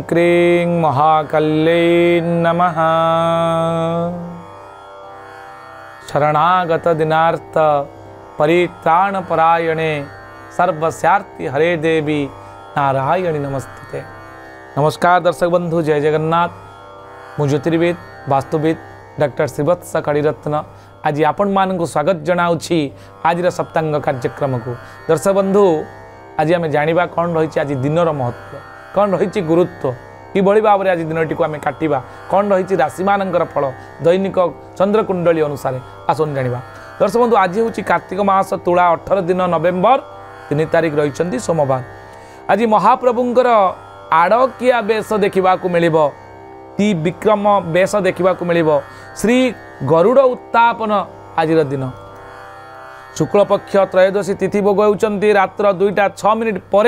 क्रीं महाकल्यै नमः। शरणागत दिनार्थ परित्राणपरायणे सर्वस्यार्ति हरे देवी नारायणी नमस्ते। नमस्कार दर्शक बंधु, जय जगन्नाथ। मु ज्योतिर्विद वास्तुविद डॉक्टर श्रीवत्स कड़ीरत्न आज आपण मान स्वागत जनाऊँगी आज सप्तांग कार्यक्रम को। दर्शक बंधु, आज आम जाना कौन रही आज दिनर महत्व, कौन रही गुरुत्व, कि भाव में आज दिन टी आम काटा, कौन रही राशि मान फल दैनिक चंद्रकुंडली अनुसार आसन जाना। दर्शक बंधु, आज हूँ कार्तिक मास तुला 18 दिन नवेम्बर 3 तारिख रही सोमवार। आज महाप्रभुंर आड़किया बेश देखा मिल, ती विक्रम बेश देखा मिल। श्री गरुड़ उत्तापन आज दिन शुक्ल पक्ष त्रयोदशी तिथि भोग होती रात्र 2:06 पर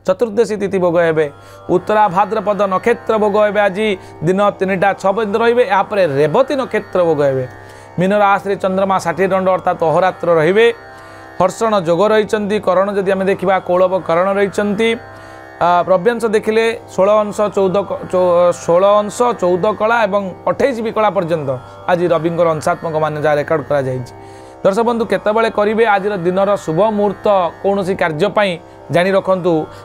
चतुर्दशी तिथि भोग हे। उत्तरा भाद्रपद नक्षत्र भोग हे। आज दिन 3:06 पर्यंत रे। यापर रेवती नक्षत्र भोग हे। मीन राशि चंद्रमा 60 दंड अर्थात अहोरात्र रे। हर्षण जोग रही। करण जदि आम देखा कौलव करण रही। प्रव्यांश देखिले 16 अंश 14 कला और 28 भी कला पर्यंत आज रविंर अंशात्मक मान जहाँ रेकर्ड करा जायछि। दर्शक बंधु, केतबेले करिवे आज दिनर शुभ मुहूर्त कौन कार्य जानी रखु।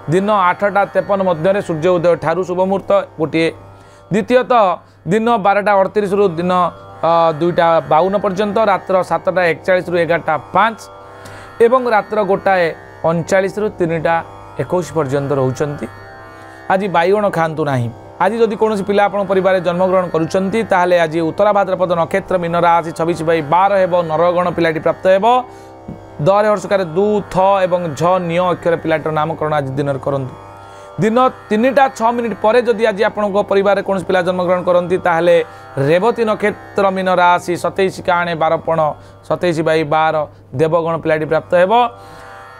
दिन 8:53 मध्य सूर्य उदय ठारू शुभ मुहूर्त गोटे। द्वितीयतः दिन 12:38 रु दिन 2:52 पर्यंत, रात्र 7:41 रु 11:05 एवं रात्र 1:39 रु 3:21 पर्यंत रोचंती। आज बैगण खातु ना। आज जदि कौन पिला आप परिवार जन्मग्रहण करुँच ताहले आज उत्तरा भाद्रपद नक्षत्र मीन राशि 26/12 हेब। नरगण पिलाटी प्राप्त हेब। दरे हर्षकार दु थ एवं झ निय अक्षर पिलाटर नामकरण आज दिन करूँ। दिन 3:06 पर जदि आज आपण परिवार कौन पिला जन्मग्रहण करती ताहले रेवती नक्षत्र मीन राशि 27 काणे 12 पण 27/12 देवगण पिलाटी प्राप्त हेब।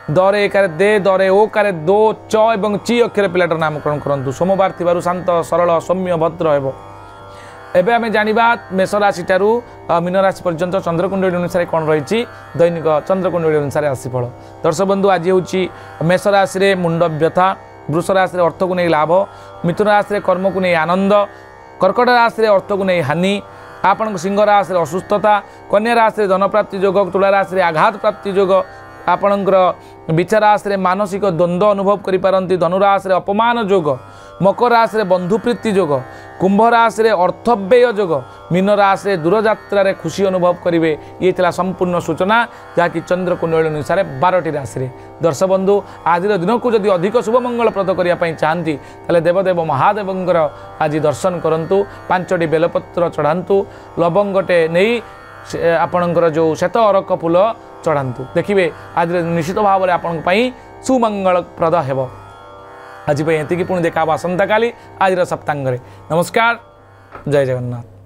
दरे एकारे दे दरे ओ कारे दो च एवं ची अक्षर पिलाटर नामकरण करूँ। सोमवार थिबारु शांत सरल सौम्य भद्र हेब। एबे आमे जानिबा मेष राशि ठारू मीन राशि पर्यंत चंद्रकुंडली अनुसार कौन रही दैनिक चंद्रकुंडली अनुसार राशिफल। दर्शक बंधु, आज हूँ मेष राशि रे मुंड व्यथा, वृष राशि अर्थ को नहीं लाभ, मिथुन राशि कर्म को नहीं आनंद, कर्कट राशि अर्थ को नहीं हानि, आपण सिंह राशि असुस्थता, कन्या राशि धनप्राप्ति योग, तुला राशि आघात प्राप्ति योग, आपणकर विचार राशि मानसिक द्वंद्व अनुभव करिपारंती, धनुराशि अपमान योग, मकर राशि बंधुप्रीति योग, कुंभ राशि अर्थव्यय योग, मीन राशि दूरयात्रा खुशी अनुभव करेंगे। ये थिला संपूर्ण सूचना जहाँकि चंद्रकुंडली अनुसार 12टी राशि। दर्शक बंधु, आज दिन को जदि अधिक शुभ मंगलप्रद करने चाहती ताले देवदेव महादेवंकर आज दर्शन करंतु। 5टी बेलपत्र चढ़ातु, लवंगटे नहीं आपणकर जो श्वेत अरक फूल चढ़ातु। देखिए आज निश्चित भाव में आपण सुमंगलप्रद हेब। आज ये पुणी देखा आसंता काली आज सप्तांग। नमस्कार, जय जगन्नाथ।